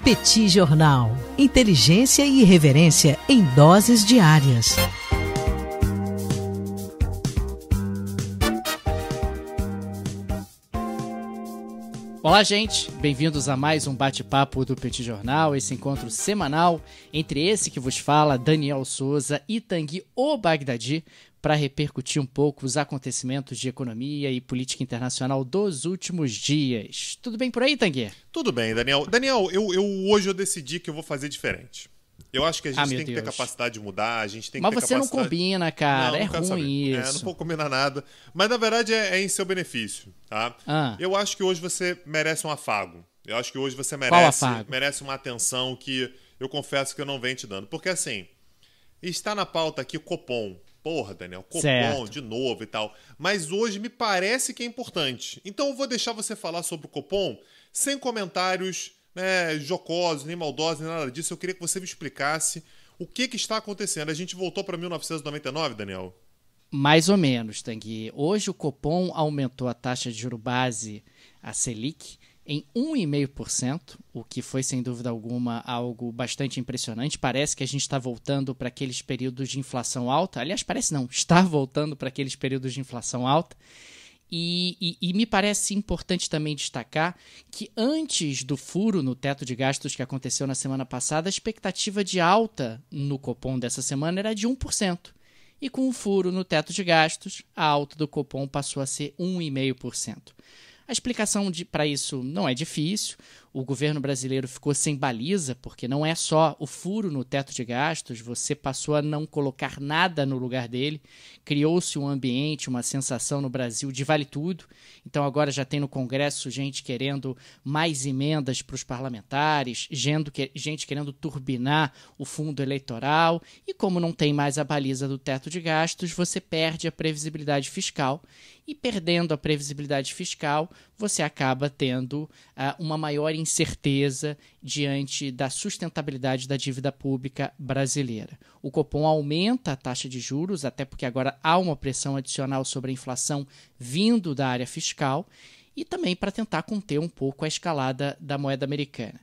Petit Jornal. Inteligência e irreverência em doses diárias. Olá, gente! Bem-vindos a mais um bate-papo do Petit Jornal, esse encontro semanal entre esse que vos fala, Daniel Souza, e Tanguy o Bagdadi, para repercutir um pouco os acontecimentos de economia e política internacional dos últimos dias. Tudo bem por aí, Tanguy? Tudo bem, Daniel. Daniel, hoje eu decidi que eu vou fazer diferente. Eu acho que a gente tem que ter capacidade de mudar, a gente tem que ter capacidade... Mas você não combina, cara, é ruim isso. Não vou combinar nada, mas na verdade é em seu benefício, tá? Eu acho que hoje você merece um afago. Eu acho que hoje você merece uma atenção que eu confesso que eu não venho te dando. Porque assim, está na pauta aqui o Copom. Porra, Daniel, Copom certo. De novo e tal. Mas hoje me parece que é importante. Então eu vou deixar você falar sobre o Copom sem comentários... jocosos, nem maldosos, nem nada disso. Eu queria que você me explicasse o que está acontecendo. A gente voltou para 1999, Daniel? Mais ou menos, Tanguy. Hoje o Copom aumentou a taxa de juros base, a Selic, em 1,5%, o que foi, sem dúvida alguma, algo bastante impressionante. Parece que a gente está voltando para aqueles períodos de inflação alta. Aliás, parece não, está voltando para aqueles períodos de inflação alta. E me parece importante também destacar que antes do furo no teto de gastos que aconteceu na semana passada, a expectativa de alta no Copom dessa semana era de 1%. E com o furo no teto de gastos, a alta do Copom passou a ser 1,5%. A explicação para isso não é difícil. O governo brasileiro ficou sem baliza, porque não é só o furo no teto de gastos, você passou a não colocar nada no lugar dele, criou-se um ambiente, uma sensação no Brasil de vale tudo. Então agora já tem no Congresso gente querendo mais emendas para os parlamentares, gente querendo turbinar o fundo eleitoral, e como não tem mais a baliza do teto de gastos, você perde a previsibilidade fiscal, e perdendo a previsibilidade fiscal, você acaba tendo uma maior incerteza diante da sustentabilidade da dívida pública brasileira. O Copom aumenta a taxa de juros, até porque agora há uma pressão adicional sobre a inflação vindo da área fiscal, e também para tentar conter um pouco a escalada da moeda americana.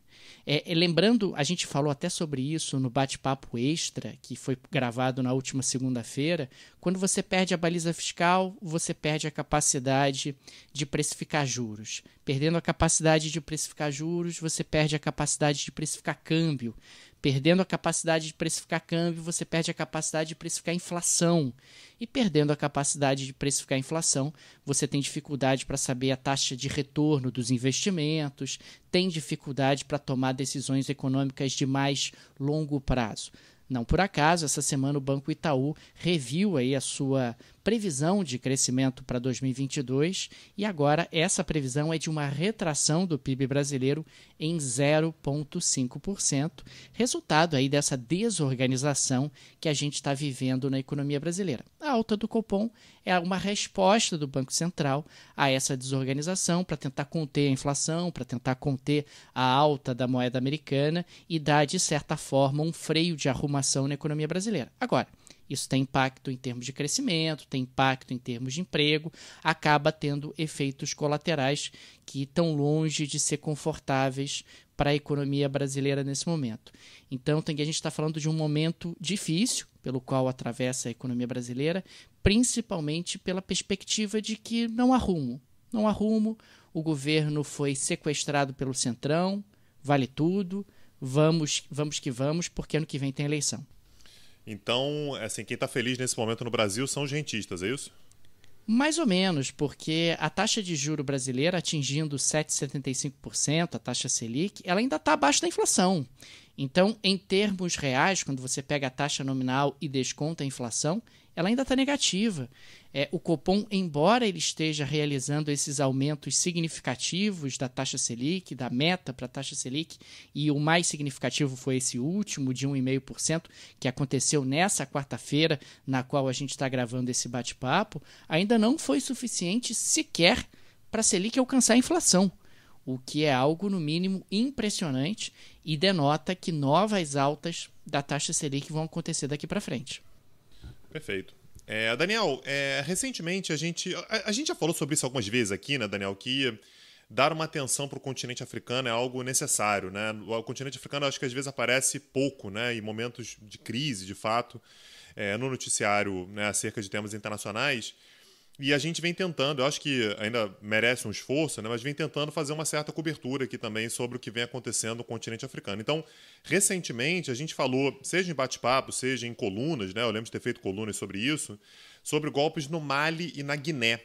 Lembrando, a gente falou até sobre isso no bate-papo extra, que foi gravado na última segunda-feira, quando você perde a baliza fiscal, você perde a capacidade de precificar juros. Perdendo a capacidade de precificar juros, você perde a capacidade de precificar câmbio. Perdendo a capacidade de precificar câmbio, você perde a capacidade de precificar inflação. E perdendo a capacidade de precificar inflação, você tem dificuldade para saber a taxa de retorno dos investimentos, tem dificuldade para tomar decisões econômicas de mais longo prazo. Não por acaso, essa semana o Banco Itaú reviu aí a sua previsão de crescimento para 2022 e agora essa previsão é de uma retração do PIB brasileiro em 0,5%, resultado aí dessa desorganização que a gente está vivendo na economia brasileira. A alta do Copom é uma resposta do Banco Central a essa desorganização para tentar conter a inflação, para tentar conter a alta da moeda americana e dar, de certa forma, um freio de arrumação na economia brasileira. Agora, isso tem impacto em termos de crescimento, tem impacto em termos de emprego, acaba tendo efeitos colaterais que estão longe de ser confortáveis para a economia brasileira nesse momento. Então, a gente está falando de um momento difícil pelo qual atravessa a economia brasileira, principalmente pela perspectiva de que não há rumo. Não há rumo, o governo foi sequestrado pelo Centrão, vale tudo, vamos que vamos, porque ano que vem tem eleição. Então, assim, quem está feliz nesse momento no Brasil são os rentistas, é isso? Mais ou menos, porque a taxa de juro brasileira atingindo 7,75%, a taxa Selic, ela ainda está abaixo da inflação. Então, em termos reais, quando você pega a taxa nominal e desconta a inflação, ela ainda está negativa. O Copom, embora ele esteja realizando esses aumentos significativos da taxa Selic, da meta para a taxa Selic, e o mais significativo foi esse último, de 1,5%, que aconteceu nessa quarta-feira, na qual a gente está gravando esse bate-papo, ainda não foi suficiente sequer para a Selic alcançar a inflação, o que é algo, no mínimo, impressionante e denota que novas altas da taxa Selic vão acontecer daqui para frente. Perfeito. Daniel, recentemente a gente já falou sobre isso algumas vezes aqui, né, Daniel, que dar uma atenção para o continente africano é algo necessário, né? O continente africano, acho que às vezes aparece pouco, né? Em momentos de crise, de fato, no noticiário, né, acerca de temas internacionais. E a gente vem tentando, eu acho que ainda merece um esforço, né? Mas vem tentando fazer uma certa cobertura aqui também sobre o que vem acontecendo no continente africano. Então, recentemente, a gente falou, seja em bate-papo, seja em colunas, né? Eu lembro de ter feito colunas sobre isso, sobre golpes no Mali e na Guiné.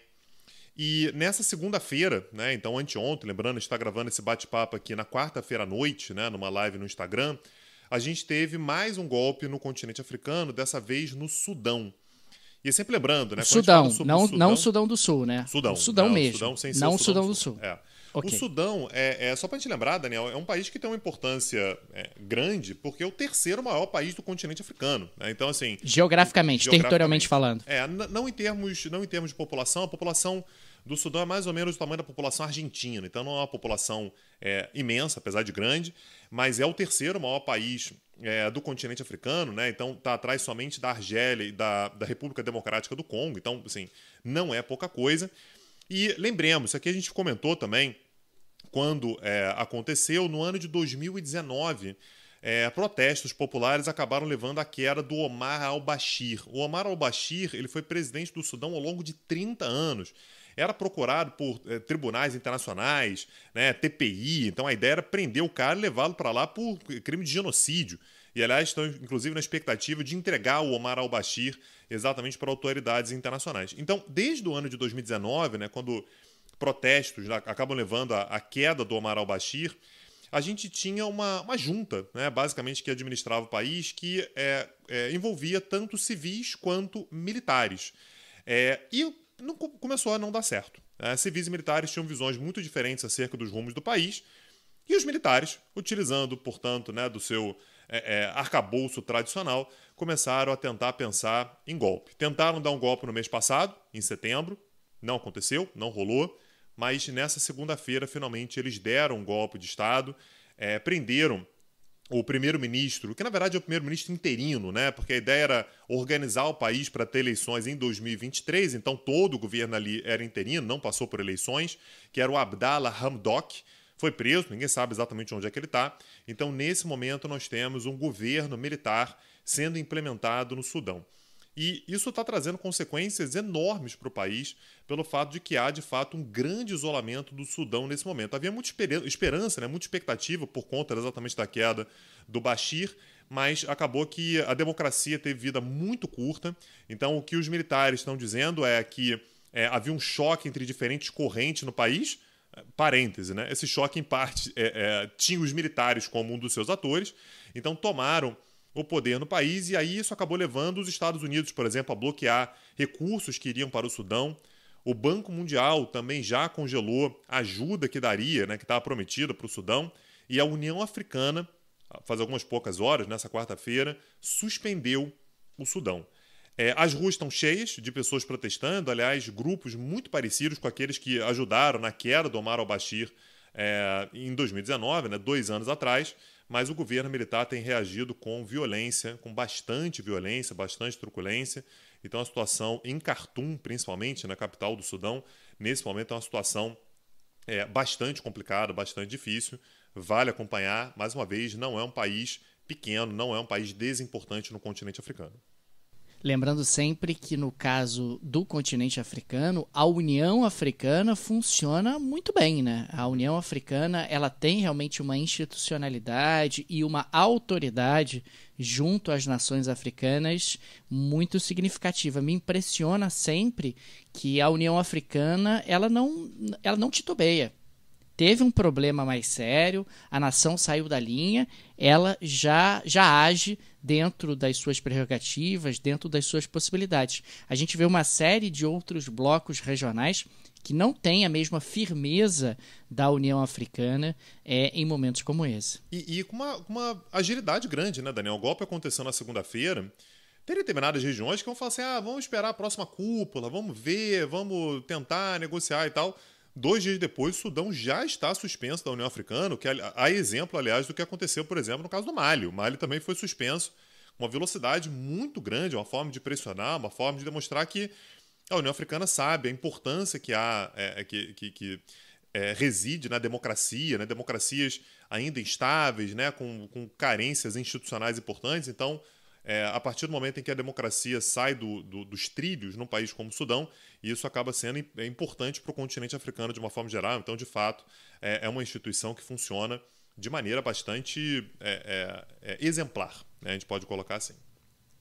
E nessa segunda-feira, né, então anteontem, lembrando, a gente está gravando esse bate-papo aqui na quarta-feira à noite, né, numa live no Instagram, a gente teve mais um golpe no continente africano, dessa vez no Sudão. E sempre lembrando, né? Sudão, não o Sudão do Sul, né? Sudão. O Sudão mesmo. Sudão sem ser não o Sudão do Sul. Okay. O Sudão, só para a gente lembrar, Daniel, é um país que tem uma importância grande, porque é o terceiro maior país do continente africano. Né? Então, assim... Geograficamente, territorialmente falando. Não em termos de população, a população do Sudão é mais ou menos o tamanho da população argentina. Então, não é uma população imensa, apesar de grande, mas é o terceiro maior país do continente africano, né? Então está atrás somente da Argélia e da República Democrática do Congo. Então, assim, não é pouca coisa. E lembremos, isso aqui a gente comentou também, quando aconteceu no ano de 2019, protestos populares acabaram levando à queda do Omar al-Bashir. O Omar al-Bashir ele foi presidente do Sudão ao longo de 30 anos. Era procurado por tribunais internacionais, né, TPI. Então a ideia era prender o cara e levá-lo para lá por crime de genocídio. E, aliás, estão inclusive na expectativa de entregar o Omar al-Bashir exatamente para autoridades internacionais. Então, desde o ano de 2019, né, quando protestos acabam levando à queda do Omar al-Bashir, a gente tinha uma junta, né, basicamente, que administrava o país, que envolvia tanto civis quanto militares. Começou a não dar certo. Civis e militares tinham visões muito diferentes acerca dos rumos do país, e os militares, utilizando, portanto, né, do seu arcabouço tradicional, começaram a tentar pensar em golpe. Tentaram dar um golpe no mês passado, em setembro, não aconteceu, não rolou, mas nessa segunda-feira, finalmente, eles deram um golpe de Estado, prenderam o primeiro-ministro, que na verdade é o primeiro-ministro interino, né? Porque a ideia era organizar o país para ter eleições em 2023, então todo o governo ali era interino, não passou por eleições, que era o Abdallah Hamdok, foi preso, ninguém sabe exatamente onde é que ele está. Então, nesse momento, nós temos um governo militar sendo implementado no Sudão. E isso está trazendo consequências enormes para o país, pelo fato de que há, de fato, um grande isolamento do Sudão nesse momento. Havia muita esperança, né, muita expectativa por conta exatamente da queda do Bashir, mas acabou que a democracia teve vida muito curta. Então, o que os militares estão dizendo é que havia um choque entre diferentes correntes no país. Parêntese, né? Esse choque, em parte, tinha os militares como um dos seus atores, então tomaram o poder no país, e aí isso acabou levando os Estados Unidos, por exemplo, a bloquear recursos que iriam para o Sudão. O Banco Mundial também já congelou a ajuda que daria, né, que estava prometida para o Sudão, e a União Africana, faz algumas poucas horas, nessa quarta-feira, suspendeu o Sudão. As ruas estão cheias de pessoas protestando, aliás, grupos muito parecidos com aqueles que ajudaram na queda do Omar al-Bashir em 2019, né, 2 anos atrás, mas o governo militar tem reagido com violência, com bastante violência, bastante truculência. Então a situação em Khartoum, principalmente, na capital do Sudão, nesse momento é uma situação bastante complicada, bastante difícil. Vale acompanhar, mais uma vez, não é um país pequeno, não é um país desimportante no continente africano. Lembrando sempre que, no caso do continente africano, a União Africana funciona muito bem, né? A União Africana ela tem realmente uma institucionalidade e uma autoridade junto às nações africanas muito significativa. Me impressiona sempre que a União Africana ela não titubeia. Teve um problema mais sério, a nação saiu da linha, ela já age dentro das suas prerrogativas, dentro das suas possibilidades. A gente vê uma série de outros blocos regionais que não têm a mesma firmeza da União Africana em momentos como esse. E com uma agilidade grande, né, Daniel? O golpe aconteceu na segunda-feira. Tem determinadas regiões que vão falar assim, vamos esperar a próxima cúpula, vamos ver, vamos tentar negociar e tal. 2 dias depois, o Sudão já está suspenso da União Africana, que há exemplo, aliás, do que aconteceu, por exemplo, no caso do Mali. O Mali também foi suspenso com uma velocidade muito grande, uma forma de pressionar, uma forma de demonstrar que a União Africana sabe a importância que há, que reside na democracia, né? Democracias ainda instáveis, né? Com carências institucionais importantes. Então, a partir do momento em que a democracia sai dos trilhos num país como o Sudão, isso acaba sendo importante para o continente africano de uma forma geral. Então, de fato, é uma instituição que funciona de maneira bastante exemplar, né? A gente pode colocar assim.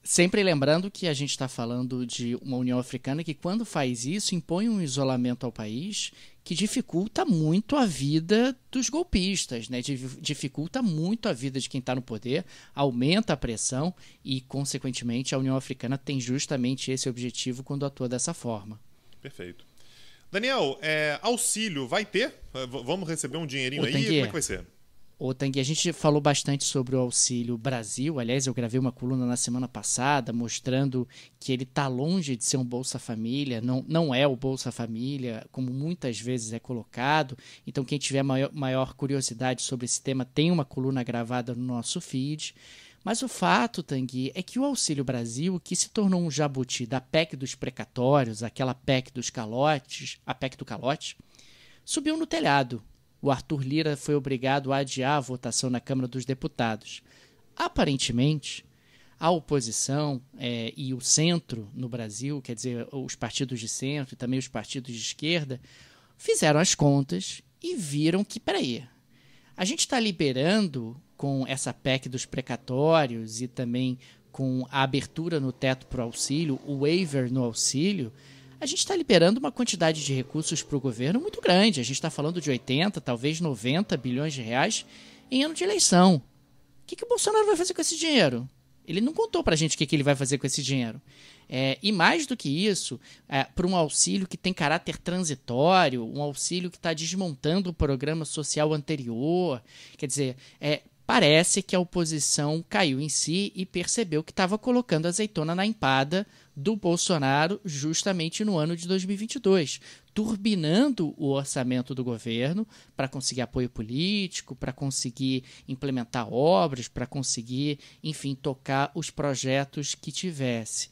Sempre lembrando que a gente está falando de uma União Africana que, quando faz isso, impõe um isolamento ao país que dificulta muito a vida dos golpistas, né? Dificulta muito a vida de quem está no poder, aumenta a pressão e, consequentemente, a União Africana tem justamente esse objetivo quando atua dessa forma. Perfeito. Daniel, auxílio vai ter? Vamos receber um dinheirinho aí? Como é que vai ser? Ô, Tanguy, a gente falou bastante sobre o Auxílio Brasil. Aliás, eu gravei uma coluna na semana passada mostrando que ele está longe de ser um Bolsa Família, não é o Bolsa Família, como muitas vezes é colocado. Então, quem tiver maior curiosidade sobre esse tema, tem uma coluna gravada no nosso feed. Mas o fato, Tanguy, é que o Auxílio Brasil, que se tornou um jabuti da PEC dos precatórios, aquela PEC dos calotes, a PEC do calote, subiu no telhado. O Arthur Lira foi obrigado a adiar a votação na Câmara dos Deputados. Aparentemente, a oposição e o centro no Brasil, quer dizer, os partidos de centro e também os partidos de esquerda, fizeram as contas e viram que, peraí, a gente está liberando com essa PEC dos precatórios e também com a abertura no teto para o auxílio, o waiver no auxílio, a gente está liberando uma quantidade de recursos para o governo muito grande. A gente está falando de 80, talvez 90 bilhões de reais em ano de eleição. O que o Bolsonaro vai fazer com esse dinheiro? Ele não contou para a gente o que ele vai fazer com esse dinheiro. E mais do que isso, para um auxílio que tem caráter transitório, um auxílio que está desmontando o programa social anterior. Quer dizer, parece que a oposição caiu em si e percebeu que estava colocando a azeitona na empada do Bolsonaro justamente no ano de 2022, turbinando o orçamento do governo para conseguir apoio político, para conseguir implementar obras, para conseguir, enfim, tocar os projetos que tivesse.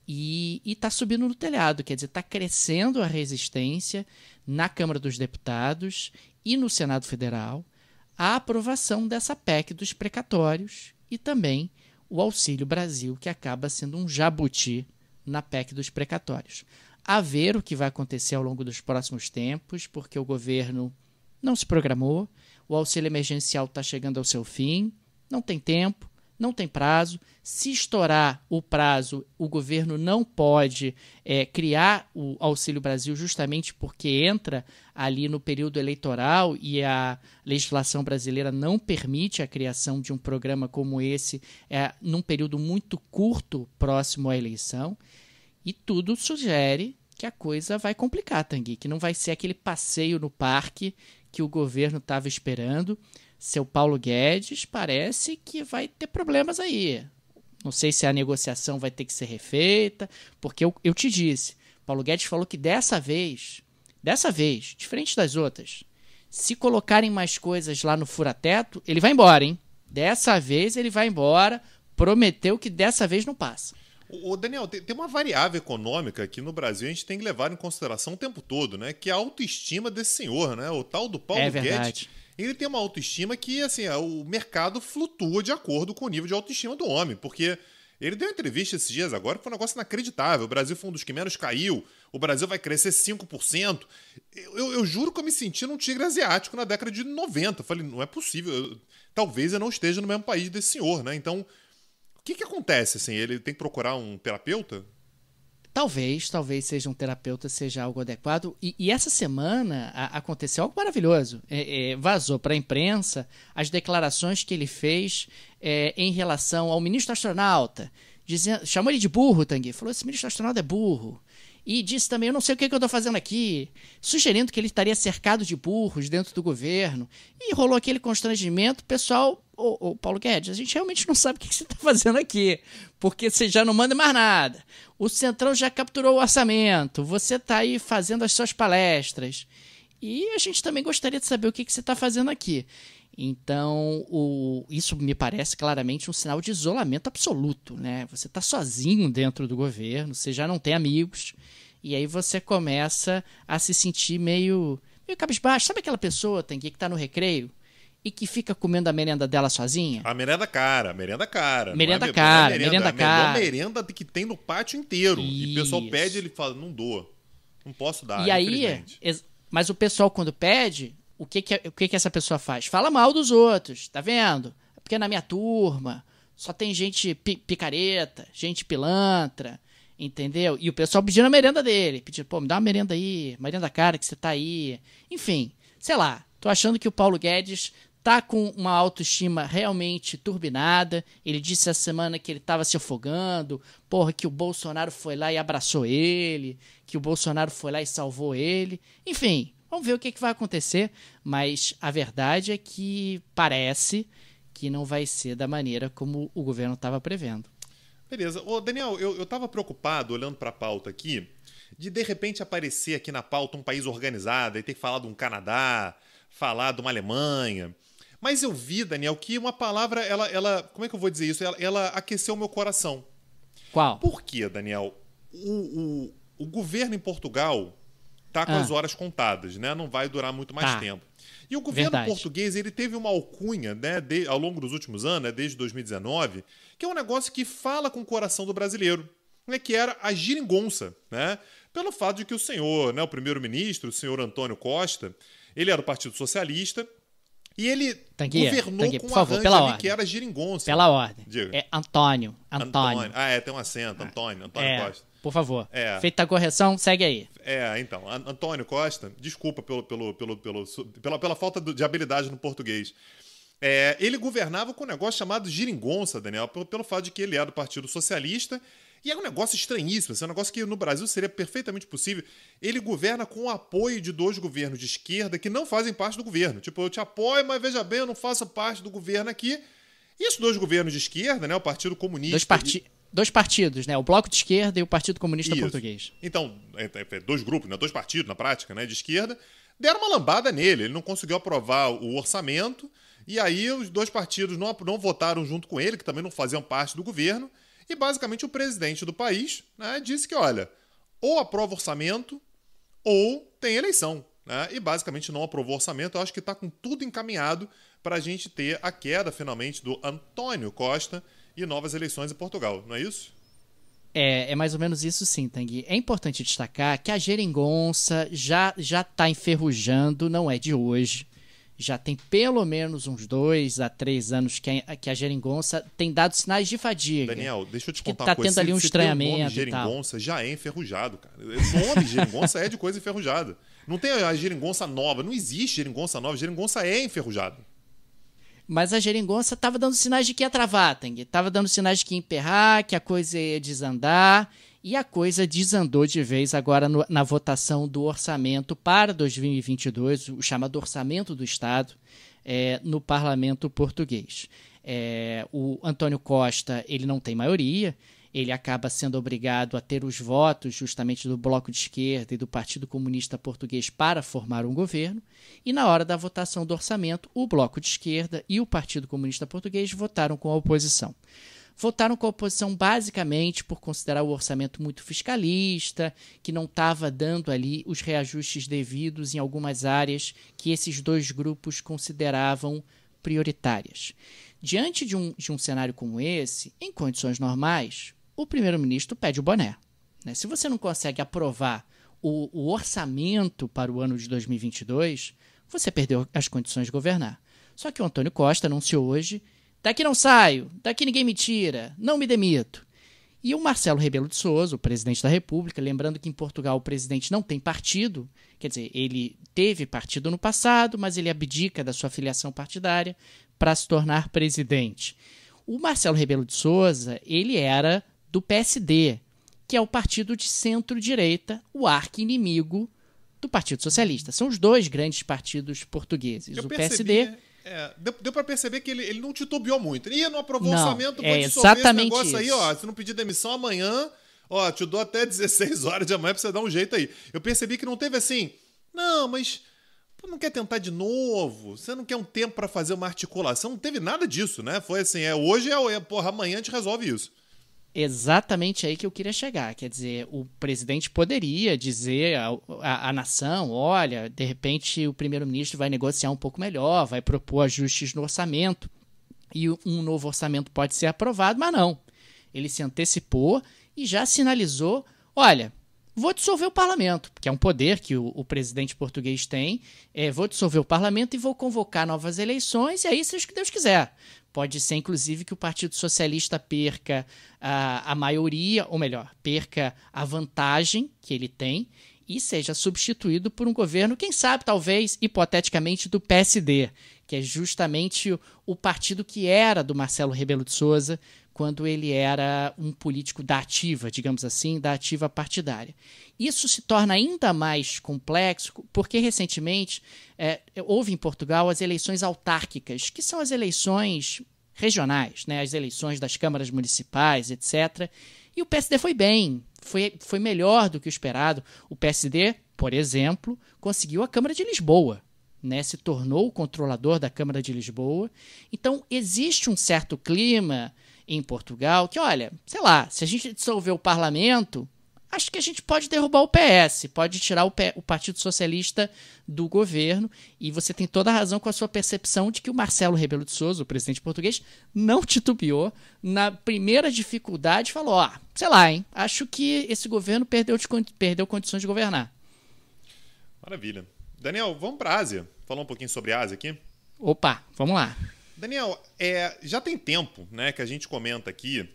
E está subindo no telhado, quer dizer, está crescendo a resistência na Câmara dos Deputados e no Senado Federal à aprovação dessa PEC dos precatórios e também o Auxílio Brasil, que acaba sendo um jabuti na PEC dos precatórios. A ver o que vai acontecer ao longo dos próximos tempos, porque o governo não se programou, o auxílio emergencial está chegando ao seu fim, não tem tempo, não tem prazo. Se estourar o prazo, o governo não pode criar o Auxílio Brasil justamente porque entra ali no período eleitoral e a legislação brasileira não permite a criação de um programa como esse num período muito curto próximo à eleição. E tudo sugere que a coisa vai complicar, Tanguy, que não vai ser aquele passeio no parque que o governo estava esperando. Seu Paulo Guedes parece que vai ter problemas aí. Não sei se a negociação vai ter que ser refeita, porque eu te disse, Paulo Guedes falou que dessa vez, diferente das outras, se colocarem mais coisas lá no fura-teto, ele vai embora, hein? Dessa vez ele vai embora, prometeu que dessa vez não passa. Ô Daniel, tem uma variável econômica que no Brasil a gente tem que levar em consideração o tempo todo, né? Que é a autoestima desse senhor, né? O tal do Paulo Guedes. Ele tem uma autoestima que, assim, o mercado flutua de acordo com o nível de autoestima do homem, porque ele deu uma entrevista esses dias agora que foi um negócio inacreditável. O Brasil foi um dos que menos caiu, o Brasil vai crescer 5%. Eu juro que eu me senti num tigre asiático na década de 90. Eu falei, não é possível, talvez eu não esteja no mesmo país desse senhor, né? Então, o que acontece, assim? Ele tem que procurar um terapeuta? Talvez seja um terapeuta, seja algo adequado. E essa semana aconteceu algo maravilhoso. Vazou para a imprensa as declarações que ele fez em relação ao ministro astronauta. Chamou ele de burro, Tanguy. Falou, esse ministro astronauta é burro. E disse também, eu não sei o que eu estou fazendo aqui, sugerindo que ele estaria cercado de burros dentro do governo. E rolou aquele constrangimento, pessoal, ô Paulo Guedes, a gente realmente não sabe o que você está fazendo aqui, porque você já não manda mais nada. O Centrão já capturou o orçamento, você está aí fazendo as suas palestras. E a gente também gostaria de saber o que você está fazendo aqui. Então, isso me parece claramente um sinal de isolamento absoluto, né? Você está sozinho dentro do governo, você já não tem amigos, e aí você começa a se sentir meio meio cabisbaixo. Sabe aquela pessoa, Tanguy, que tá no recreio e que fica comendo a merenda dela sozinha? A merenda cara, merenda cara. Merenda cara, merenda cara. A melhor merenda que tem no pátio inteiro. Isso. E o pessoal pede, ele fala, não dou. Não posso dar, e aí, mas o pessoal, quando pede, o que essa pessoa faz? Fala mal dos outros, tá vendo? Porque na minha turma só tem gente picareta, gente pilantra, entendeu? E o pessoal pedindo a merenda dele. Pedindo, pô, me dá uma merenda aí, merenda cara que você tá aí. Enfim, sei lá, tô achando que o Paulo Guedes tá com uma autoestima realmente turbinada. Ele disse essa semana que ele tava se afogando, porra, que o Bolsonaro foi lá e abraçou ele, que o Bolsonaro foi lá e salvou ele. Enfim, vamos ver o que vai acontecer, mas a verdade é que parece que não vai ser da maneira como o governo estava prevendo. Beleza. Ô, Daniel, eu tava preocupado, olhando para a pauta aqui, de repente aparecer aqui na pauta um país organizado, e ter que falar de um Canadá, falar de uma Alemanha. Mas eu vi, Daniel, que uma palavra, ela como é que eu vou dizer isso? Ela aqueceu o meu coração. Qual? Por quê, Daniel? O governo em Portugal tá com as horas contadas, né? Não vai durar muito mais tempo. E o governo português, ele teve uma alcunha, né, ao longo dos últimos anos, né, desde 2019, que é um negócio que fala com o coração do brasileiro, né, que era a geringonça, né? Pelo fato de que o senhor, né, o primeiro-ministro, o senhor António Costa, ele era do Partido Socialista, e ele governou com um arranjo ali que era geringonça. Pela ordem. Diga. É Antônio. Tem um acento. Antônio Costa. Por favor. Feita a correção, segue aí. Então. Antônio Costa, desculpa pela falta de habilidade no português. Ele governava com um negócio chamado geringonça, Daniel, pelo fato de que ele era do Partido Socialista. E é um negócio estranhíssimo, é um negócio que no Brasil seria perfeitamente possível. Ele governa com o apoio de 2 governos de esquerda que não fazem parte do governo. Tipo, eu te apoio, mas veja bem, eu não faço parte do governo aqui. E esses 2 governos de esquerda, né, o Partido Comunista... Dois partidos, né? O Bloco de Esquerda e o Partido Comunista Português. Então, 2 grupos, né? 2 partidos na prática, né? De esquerda, deram uma lambada nele. Ele não conseguiu aprovar o orçamento. E aí os 2 partidos não votaram junto com ele, que também não faziam parte do governo. E basicamente o presidente do país, né, disse que, olha, ou aprova orçamento ou tem eleição. Né? E basicamente não aprovou orçamento. Eu acho que está com tudo encaminhado para a gente ter a queda finalmente do Antônio Costa e novas eleições em Portugal, não é isso? É mais ou menos isso sim, Tanguy. É importante destacar que a geringonça já está enferrujando, não é de hoje. Já tem pelo menos uns 2 a 3 anos que a geringonça tem dado sinais de fadiga. Daniel, deixa eu te contar uma coisa. Tá tendo ali um estranhamento. O nome geringonça já é enferrujado, cara. O nome geringonça é de coisa enferrujada. Não tem a geringonça nova, não existe geringonça nova, geringonça é enferrujada. Mas a geringonça estava dando sinais de que ia travar, Tanguy. Estava dando sinais de que ia emperrar, que a coisa ia desandar. E a coisa desandou de vez agora na votação do orçamento para 2022, o chamado Orçamento do Estado, no Parlamento Português. O Antônio Costa, ele não tem maioria, ele acaba sendo obrigado a ter os votos justamente do Bloco de Esquerda e do Partido Comunista Português para formar um governo, e na hora da votação do orçamento, o Bloco de Esquerda e o Partido Comunista Português votaram com a oposição. Votaram com a oposição basicamente por considerar o orçamento muito fiscalista, que não estava dando ali os reajustes devidos em algumas áreas que esses 2 grupos consideravam prioritárias. Diante de um cenário como esse, em condições normais, o primeiro-ministro pede o boné. Né? Se você não consegue aprovar o orçamento para o ano de 2022, você perdeu as condições de governar. Só que o Antônio Costa anunciou hoje: daqui não saio, daqui ninguém me tira, não me demito. E o Marcelo Rebelo de Sousa, o presidente da República, lembrando que em Portugal o presidente não tem partido, quer dizer, ele teve partido no passado, mas ele abdica da sua filiação partidária para se tornar presidente. O Marcelo Rebelo de Sousa, ele era do PSD, que é o partido de centro-direita, o arqui-inimigo do Partido Socialista. São os 2 grandes partidos portugueses. PSD... Deu pra perceber que ele não titubeou muito. Não aprovou o orçamento, vou dissolver esse negócio aí, ó. Se não pedir demissão amanhã, ó, te dou até 16 horas de amanhã pra você dar um jeito aí. Eu percebi que não teve assim, não, mas não quer tentar de novo? Você não quer um tempo pra fazer uma articulação? Não teve nada disso, né? Foi assim, hoje porra, amanhã a gente resolve isso. exatamente aí que eu queria chegar. Quer dizer, o presidente poderia dizer à nação, olha, de repente o primeiro-ministro vai negociar um pouco melhor, vai propor ajustes no orçamento e um novo orçamento pode ser aprovado, mas não. Ele se antecipou e já sinalizou, olha, vou dissolver o parlamento, que é um poder que o presidente português tem, vou dissolver o parlamento e vou convocar novas eleições, e aí seja o que Deus quiser. Pode ser, inclusive, que o Partido Socialista perca a maioria, ou melhor, perca a vantagem que ele tem e seja substituído por um governo, quem sabe, talvez, hipoteticamente, do PSD, que é justamente o partido que era do Marcelo Rebelo de Sousa quando ele era um político da ativa, digamos assim, da ativa partidária. Isso se torna ainda mais complexo porque, recentemente, houve em Portugal as eleições autárquicas, que são as eleições regionais, né? As eleições das câmaras municipais, etc. E o PSD foi bem, foi melhor do que o esperado. O PSD, por exemplo, conseguiu a Câmara de Lisboa, né? Se tornou o controlador da Câmara de Lisboa. Então, existe um certo clima em Portugal que, olha, sei lá, se a gente dissolver o parlamento, acho que a gente pode derrubar o PS, pode tirar o Partido Socialista do governo, e você tem toda a razão com a sua percepção de que o Marcelo Rebelo de Sousa, o presidente português, não titubeou na primeira dificuldade, falou, sei lá, hein, acho que esse governo perdeu condições de governar. Maravilha. Daniel, vamos para a Ásia, falar um pouquinho sobre a Ásia aqui? Opa, vamos lá. Daniel, já tem tempo, né, que a gente comenta aqui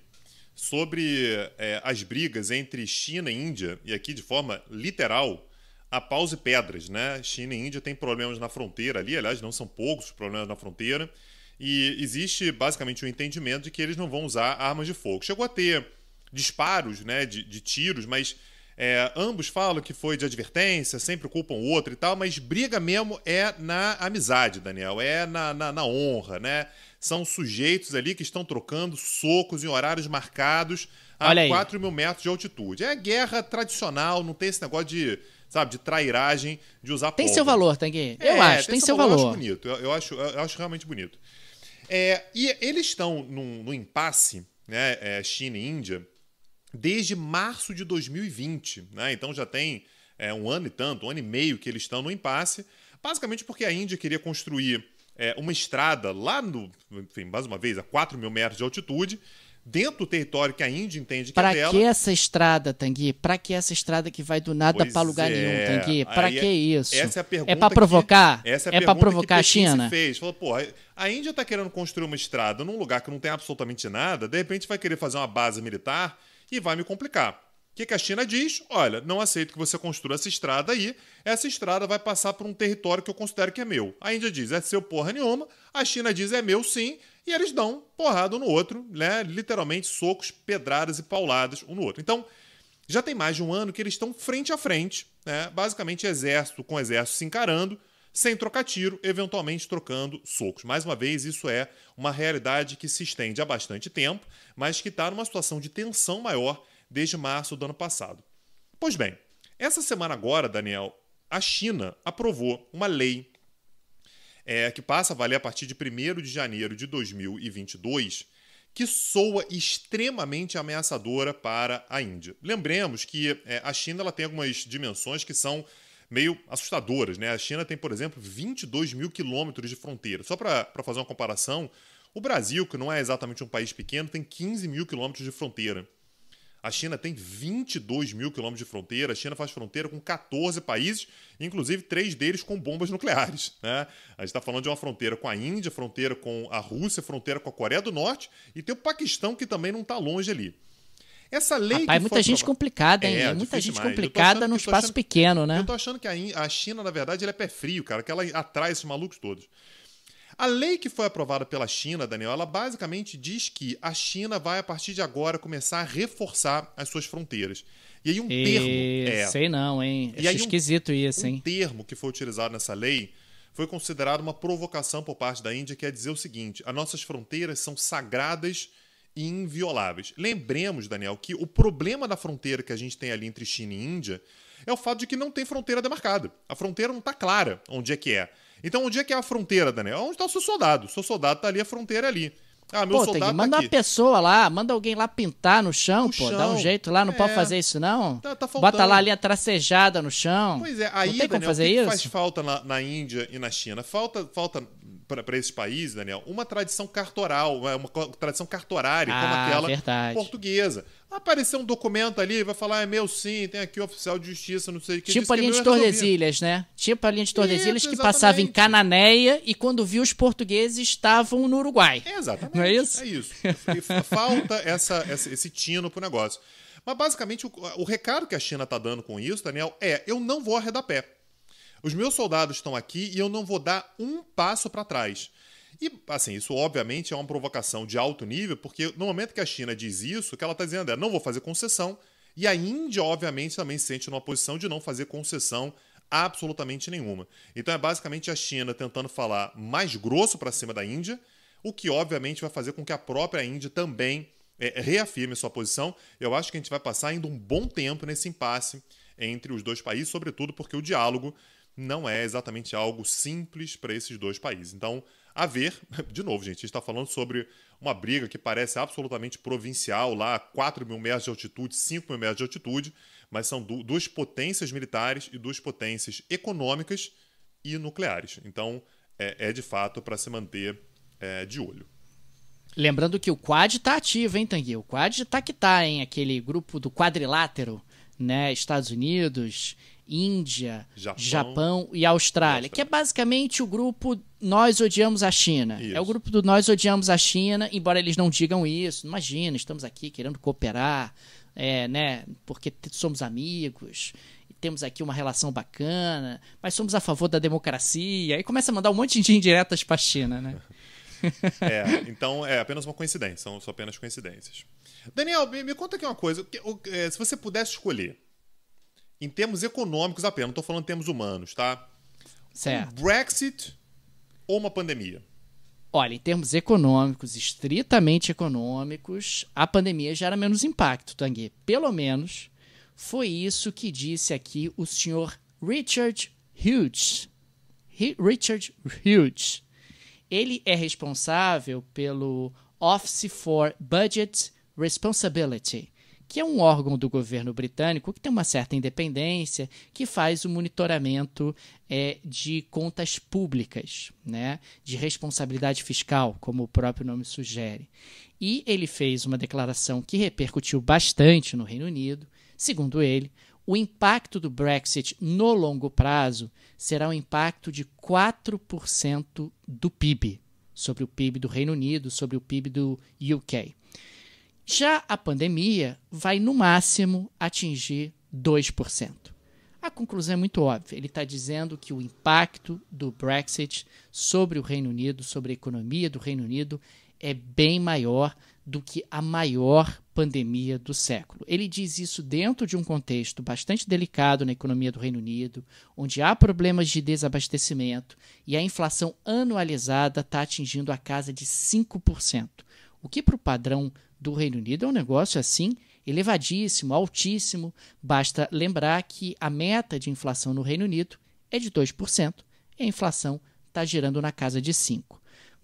sobre as brigas entre China e Índia, e aqui de forma literal, a paus e pedras, né? China e Índia têm problemas na fronteira ali, aliás, não são poucos os problemas na fronteira, e existe basicamente um entendimento de que eles não vão usar armas de fogo. Chegou a ter disparos, né, de tiros, mas ambos falam que foi de advertência, sempre culpam o outro e tal, mas briga mesmo é na amizade, Daniel, na honra, né? São sujeitos ali que estão trocando socos em horários marcados a 4 mil metros de altitude. É guerra tradicional, não tem esse negócio de trairagem, de usar Tem pólvora. Seu valor, Tanguy. Eu acho, tem seu valor. Eu acho bonito, eu acho realmente bonito. E eles estão no impasse, né, China e Índia, desde março de 2020. Né? Então já tem um ano e meio que eles estão no impasse, basicamente porque a Índia queria construir uma estrada lá enfim, mais uma vez, a 4 mil metros de altitude, dentro do território que a Índia entende que é dela. Pra que essa estrada, Tanguy? Pra que essa estrada que vai do nada pra lugar nenhum, Tanguy? Pra que isso? Essa é a pergunta. É pra provocar? É pra provocar a China? Fez. Falou, porra, a Índia tá querendo construir uma estrada num lugar que não tem absolutamente nada, de repente vai querer fazer uma base militar e vai me complicar. O que a China diz? Olha, não aceito que você construa essa estrada aí, essa estrada vai passar por um território que eu considero que é meu. A Índia diz, é seu porra nenhuma, a China diz, é meu sim, e eles dão porrada um no outro, né? Literalmente socos, pedradas e pauladas um no outro. Então, já tem mais de um ano que eles estão frente a frente, né? Basicamente exército com exército se encarando, sem trocar tiro, eventualmente trocando socos. Mais uma vez, isso é uma realidade que se estende há bastante tempo, mas que está numa situação de tensão maior desde março do ano passado. Pois bem, essa semana agora, Daniel, a China aprovou uma lei que passa a valer a partir de 1º de janeiro de 2022, que soa extremamente ameaçadora para a Índia. Lembremos que a China ela tem algumas dimensões que são meio assustadoras, né? A China tem, por exemplo, 22 mil quilômetros de fronteira. Só para fazer uma comparação, o Brasil, que não é exatamente um país pequeno, tem 15 mil quilômetros de fronteira. A China tem 22 mil quilômetros de fronteira. A China faz fronteira com 14 países, inclusive 3 deles com bombas nucleares. Né? A gente está falando de uma fronteira com a Índia, fronteira com a Rússia, fronteira com a Coreia do Norte e tem o Paquistão, que também não está longe ali. Essa lei Rapaz, muita gente complicada, hein? Muita gente complicada num espaço pequeno, né? Eu tô achando que a China, na verdade, ela é pé frio, cara, que ela atrai esses malucos todos. A lei que foi aprovada pela China, Daniel, ela basicamente diz que a China vai, a partir de agora, começar a reforçar as suas fronteiras. E aí termo... Sei não, hein? Acho esquisito isso, hein? Um termo que foi utilizado nessa lei foi considerado uma provocação por parte da Índia, que é dizer o seguinte: as nossas fronteiras são sagradas e invioláveis. Lembremos, Daniel, que o problema da fronteira que a gente tem ali entre China e Índia é o fato de que não tem fronteira demarcada. A fronteira não está clara onde é que é. Então, onde é que é a fronteira, Daniel? Onde está o seu soldado? O seu soldado está ali, a fronteira é ali. meu soldado tá manda aqui. Uma pessoa lá, manda alguém lá pintar no chão, dá um jeito lá, não pode fazer isso não. Tá faltando. Bota lá a linha tracejada no chão. Pois é, aí, não tem Daniel, como fazer o que isso? faz falta na Índia e na China? Falta para esses países, Daniel, uma tradição cartoral, uma tradição cartorária, como aquela portuguesa. Vai aparecer um documento ali, vai falar, é meu sim, tem aqui o oficial de justiça, não sei o que. Tipo a linha de Tordesilhas, né? Tipo a linha de Tordesilhas que passava em Cananéia e quando viu os portugueses estavam no Uruguai. Exatamente. Não é isso? É isso. Falta esse tino pro negócio. Mas basicamente o recado que a China tá dando com isso, Daniel, eu não vou arredar pé. Os meus soldados estão aqui e eu não vou dar um passo para trás. E, assim, isso obviamente é uma provocação de alto nível, porque no momento que a China diz isso, o que ela está dizendo não vou fazer concessão. E a Índia, obviamente, também se sente numa posição de não fazer concessão absolutamente nenhuma. Então é basicamente a China tentando falar mais grosso para cima da Índia, o que obviamente vai fazer com que a própria Índia também reafirme sua posição. Eu acho que a gente vai passar ainda um bom tempo nesse impasse entre os dois países, sobretudo porque o diálogo não é exatamente algo simples para esses dois países. Então, a ver, de novo, gente, a gente está falando sobre uma briga que parece absolutamente provincial, lá 4 mil metros de altitude, 5 mil metros de altitude, mas são duas potências militares e duas potências econômicas e nucleares. Então, de fato para se manter de olho. Lembrando que o Quad está ativo, hein, Tanguy? O Quad está que tá, hein? Aquele grupo do quadrilátero, né? Estados Unidos, Índia, Japão e Austrália, que é basicamente o grupo Nós Odiamos a China. Isso. É o grupo do Nós Odiamos a China, embora eles não digam isso. Imagina, estamos aqui querendo cooperar, né? Porque somos amigos, temos aqui uma relação bacana, mas somos a favor da democracia. Aí começa a mandar um monte de indiretas para a China, né? Então é apenas uma coincidência, são apenas coincidências. Daniel, me conta aqui uma coisa, se você pudesse escolher, em termos econômicos apenas, não estou falando em termos humanos, tá? Certo. Um Brexit ou uma pandemia? Olha, em termos econômicos, estritamente econômicos, a pandemia gera menos impacto, Tanguy. Pelo menos foi isso que disse aqui o senhor Richard Hughes. Richard Hughes. Ele é responsável pelo Office for Budget Responsibility, que é um órgão do governo britânico que tem uma certa independência, que faz o monitoramento de contas públicas, né, de responsabilidade fiscal, como o próprio nome sugere. E ele fez uma declaração que repercutiu bastante no Reino Unido. Segundo ele, o impacto do Brexit no longo prazo será um impacto de 4% do PIB, sobre o PIB do Reino Unido, sobre o PIB do UK. Já a pandemia vai, no máximo, atingir 2%. A conclusão é muito óbvia. Ele está dizendo que o impacto do Brexit sobre o Reino Unido, sobre a economia do Reino Unido, é bem maior do que a maior pandemia do século. Ele diz isso dentro de um contexto bastante delicado na economia do Reino Unido, onde há problemas de desabastecimento e a inflação anualizada está atingindo a casa de 5%, o que para o padrão do Reino Unido é um negócio assim elevadíssimo, altíssimo. Basta lembrar que a meta de inflação no Reino Unido é de 2% e a inflação está girando na casa de 5%.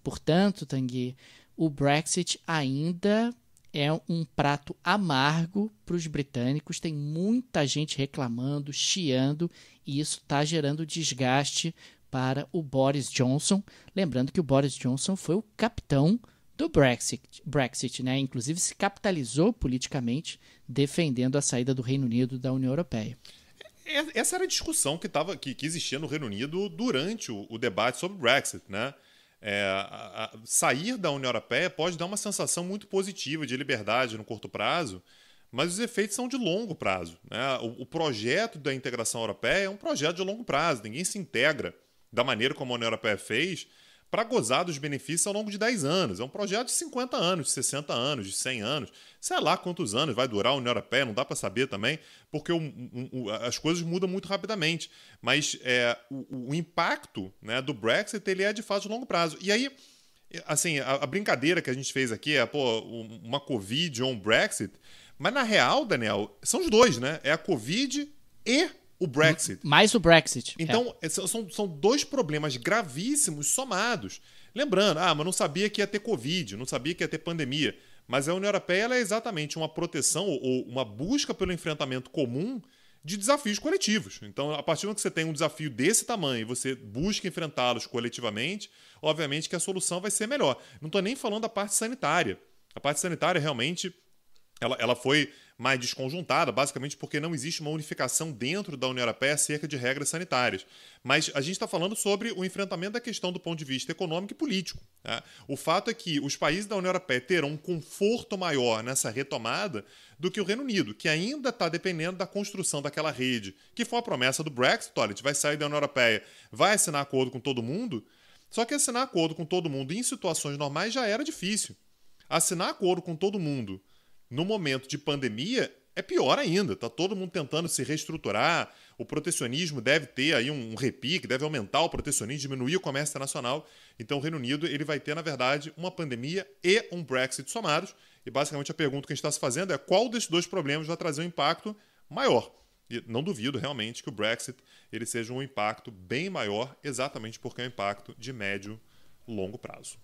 Portanto, Tanguy, o Brexit ainda é um prato amargo para os britânicos. Tem muita gente reclamando, chiando, e isso está gerando desgaste para o Boris Johnson. Lembrando que o Boris Johnson foi o capitão do Brexit, né? Inclusive se capitalizou politicamente defendendo a saída do Reino Unido da União Europeia. Essa era a discussão que existia no Reino Unido durante o debate sobre o Brexit, né? Sair da União Europeia pode dar uma sensação muito positiva de liberdade no curto prazo, mas os efeitos são de longo prazo, né? O projeto da integração europeia é um projeto de longo prazo. Ninguém se integra da maneira como a União Europeia fez para gozar dos benefícios ao longo de 10 anos. É um projeto de 50 anos, de 60 anos, de 100 anos. Sei lá quantos anos vai durar a União Europeia, não dá para saber também, porque as coisas mudam muito rapidamente. Mas o impacto, né, do Brexit ele é de fato de longo prazo. E aí, assim, a brincadeira que a gente fez aqui é uma Covid ou um Brexit, mas na real, Daniel, são os dois, né? É a Covid e o Brexit. Mais o Brexit. Então, são dois problemas gravíssimos somados. Lembrando, mas não sabia que ia ter Covid, não sabia que ia ter pandemia. Mas a União Europeia ela é exatamente uma proteção ou uma busca pelo enfrentamento comum de desafios coletivos. Então, a partir do momento que você tem um desafio desse tamanho e você busca enfrentá-los coletivamente, obviamente que a solução vai ser melhor. Não estou nem falando da parte sanitária. A parte sanitária realmente ela foi mais desconjuntada, basicamente porque não existe uma unificação dentro da União Europeia acerca de regras sanitárias. Mas a gente está falando sobre o enfrentamento da questão do ponto de vista econômico e político. Né? O fato é que os países da União Europeia terão um conforto maior nessa retomada do que o Reino Unido, que ainda está dependendo da construção daquela rede, que foi a promessa do Brexit. Olha, a gente vai sair da União Europeia, vai assinar acordo com todo mundo, só que assinar acordo com todo mundo em situações normais já era difícil. Assinar acordo com todo mundo no momento de pandemia é pior ainda. Está todo mundo tentando se reestruturar, o protecionismo deve ter aí um repique, deve aumentar o protecionismo, diminuir o comércio internacional. Então o Reino Unido ele vai ter, na verdade, uma pandemia e um Brexit somados. E basicamente a pergunta que a gente está se fazendo é qual desses dois problemas vai trazer um impacto maior. E não duvido realmente que o Brexit ele seja um impacto bem maior, exatamente porque é um impacto de médio e longo prazo.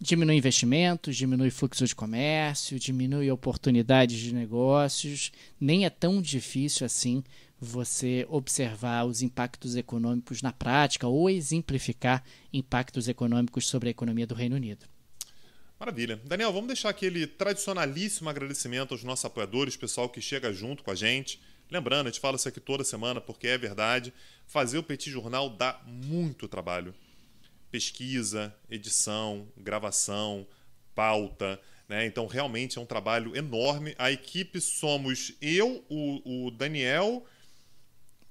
Diminui investimentos, diminui fluxo de comércio, diminui oportunidades de negócios. Nem é tão difícil assim você observar os impactos econômicos na prática ou exemplificar impactos econômicos sobre a economia do Reino Unido. Maravilha. Daniel, vamos deixar aquele tradicionalíssimo agradecimento aos nossos apoiadores, pessoal que chega junto com a gente. Lembrando, a gente fala isso aqui toda semana porque é verdade. Fazer o Petit Jornal dá muito trabalho. Pesquisa, edição, gravação, pauta, né? Então realmente é um trabalho enorme. A equipe somos eu, o Daniel,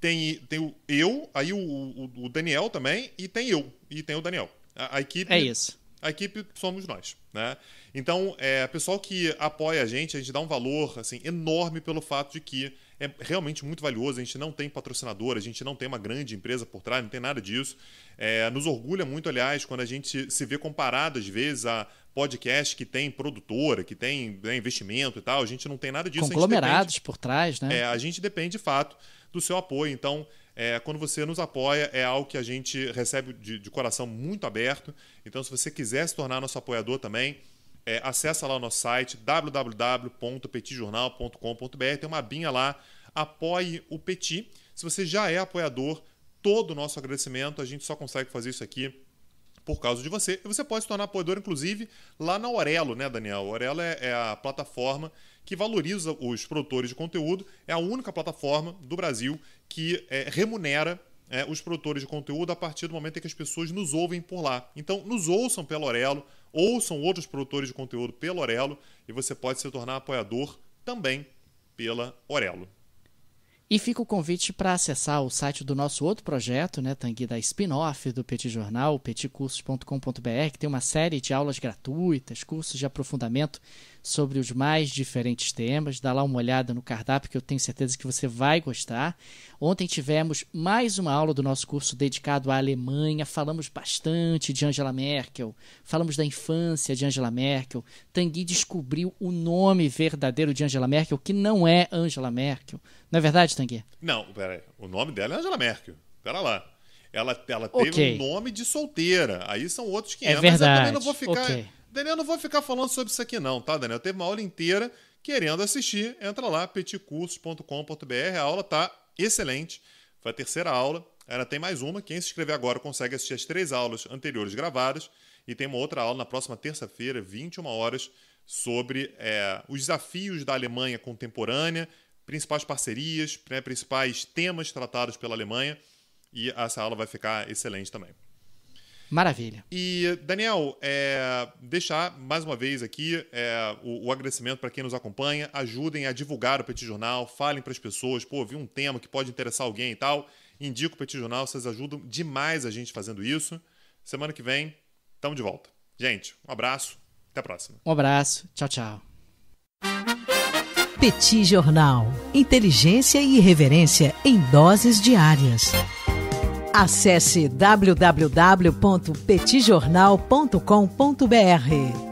tem eu, aí o Daniel também, e tem eu, e tem o Daniel. A equipe, é isso. A equipe somos nós, né? Então, pessoal que apoia a gente dá um valor assim, enorme pelo fato de que é realmente muito valioso. A gente não tem patrocinador, a gente não tem uma grande empresa por trás, não tem nada disso. Nos orgulha muito, aliás, quando a gente se vê comparado, às vezes, a podcast que tem produtora, que tem investimento e tal. A gente não tem nada disso. Conglomerados por trás, né? A gente depende, de fato, do seu apoio. Então, quando você nos apoia, é algo que a gente recebe de coração muito aberto. Então, se você quiser se tornar nosso apoiador também, acessa lá o nosso site www.petijornal.com.br. Tem uma abinha lá, apoie o Petit. Se você já é apoiador, todo o nosso agradecimento, a gente só consegue fazer isso aqui por causa de você. E você pode se tornar apoiador, inclusive, lá na Aurelo, né, Daniel? A Aurelo é a plataforma que valoriza os produtores de conteúdo. É a única plataforma do Brasil que remunera os produtores de conteúdo a partir do momento em que as pessoas nos ouvem por lá. Então, nos ouçam pela Aurelo, ouçam outros produtores de conteúdo pela Aurelo e você pode se tornar apoiador também pela Aurelo. E fica o convite para acessar o site do nosso outro projeto, né, Tanguy, da spin-off do Petit Jornal, petitcursos.com.br, que tem uma série de aulas gratuitas, cursos de aprofundamento sobre os mais diferentes temas. Dá lá uma olhada no cardápio que eu tenho certeza que você vai gostar. Ontem tivemos mais uma aula do nosso curso dedicado à Alemanha. Falamos bastante de Angela Merkel, falamos da infância de Angela Merkel. Tanguy descobriu o nome verdadeiro de Angela Merkel, que não é Angela Merkel. Não é verdade, Tanguy? Não, peraí. O nome dela é Angela Merkel. Pera lá. Ela teve um nome de solteira. Aí são outros 500. É verdade. Mas eu também não vou ficar... Daniel, eu não vou ficar falando sobre isso aqui não, tá, Daniel? Teve uma aula inteira. Querendo assistir, entra lá, petitcursos.com.br. A aula tá excelente. Foi a terceira aula. Ainda tem mais uma. Quem se inscrever agora consegue assistir as 3 aulas anteriores gravadas. E tem uma outra aula na próxima terça-feira, 21 horas, sobre os desafios da Alemanha contemporânea, principais parcerias, né, principais temas tratados pela Alemanha. E essa aula vai ficar excelente também. Maravilha. E, Daniel, deixar mais uma vez aqui o agradecimento para quem nos acompanha. Ajudem a divulgar o Petit Jornal, falem para as pessoas. Pô, vi um tema que pode interessar alguém e tal. Indica o Petit Jornal, vocês ajudam demais a gente fazendo isso. Semana que vem, estamos de volta. Gente, um abraço, até a próxima. Um abraço, tchau, tchau. Petit Jornal. Inteligência e irreverência em doses diárias. Acesse www.petijornal.com.br.